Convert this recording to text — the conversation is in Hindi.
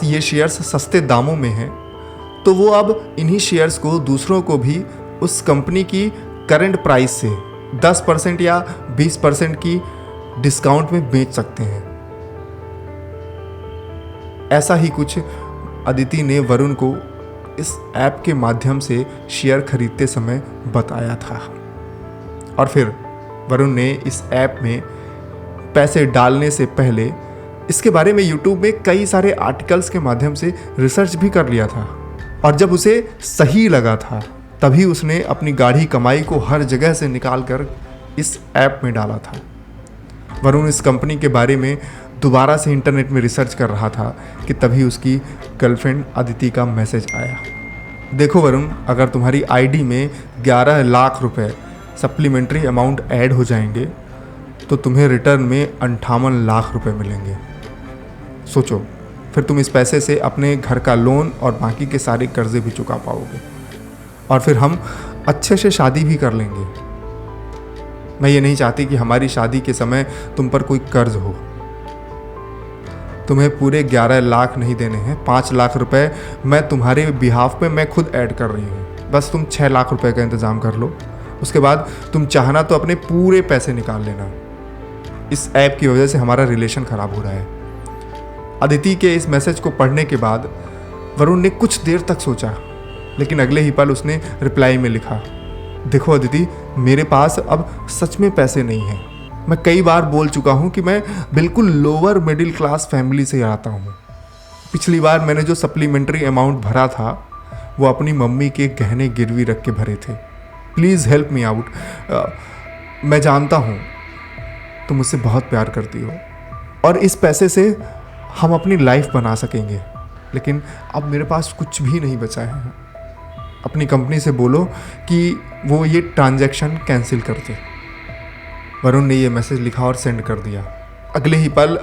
ये शेयर्स सस्ते दामों में हैं तो वो अब इन्हीं शेयर्स को दूसरों को भी उस कंपनी की करंट प्राइस से 10% या 20% की डिस्काउंट में बेच सकते हैं। ऐसा ही कुछ अदिति ने वरुण को इस ऐप के माध्यम से शेयर खरीदते समय बताया था। और फिर वरुण ने इस ऐप में पैसे डालने से पहले इसके बारे में यूट्यूब में कई सारे आर्टिकल्स के माध्यम से रिसर्च भी कर लिया था, और जब उसे सही लगा था तभी उसने अपनी गाढ़ी कमाई को हर जगह से निकाल कर इस ऐप में डाला था। वरुण इस कंपनी के बारे में दोबारा से इंटरनेट में रिसर्च कर रहा था कि तभी उसकी गर्लफ्रेंड अदिति का मैसेज आया। देखो वरुण, अगर तुम्हारी आईडी में 11 लाख रुपए सप्लीमेंट्री अमाउंट ऐड हो जाएंगे तो तुम्हें रिटर्न में 58 लाख रुपए मिलेंगे। सोचो, फिर तुम इस पैसे से अपने घर का लोन और बाकी के सारे कर्जे भी चुका पाओगे, और फिर हम अच्छे से शादी भी कर लेंगे। मैं ये नहीं चाहती कि हमारी शादी के समय तुम पर कोई कर्ज हो। तुम्हें पूरे 11 लाख नहीं देने हैं, 5 लाख रुपए मैं तुम्हारे बिहाफ पे मैं खुद ऐड कर रही हूँ। बस तुम 6 लाख रुपए का इंतज़ाम कर लो, उसके बाद तुम चाहना तो अपने पूरे पैसे निकाल लेना। इस ऐप की वजह से हमारा रिलेशन ख़राब हो रहा है। अदिति के इस मैसेज को पढ़ने के बाद वरुण ने कुछ देर तक सोचा, लेकिन अगले ही पल उसने रिप्लाई में लिखा, देखो अदिति, मेरे पास अब सच में पैसे नहीं हैं। मैं कई बार बोल चुका हूँ कि मैं बिल्कुल लोअर मिडिल क्लास फैमिली से आता हूँ। पिछली बार मैंने जो सप्लीमेंट्री अमाउंट भरा था वो अपनी मम्मी के गहने गिरवी रख के भरे थे। Please help me out. मैं जानता हूँ तुम मुझसे बहुत प्यार करती हो और इस पैसे से हम अपनी लाइफ बना सकेंगे, लेकिन अब मेरे पास कुछ भी नहीं बचा है। अपनी कंपनी से बोलो कि वो ये ट्रांजैक्शन कैंसिल कर दे। वरुण ने ये मैसेज लिखा और सेंड कर दिया। अगले ही पल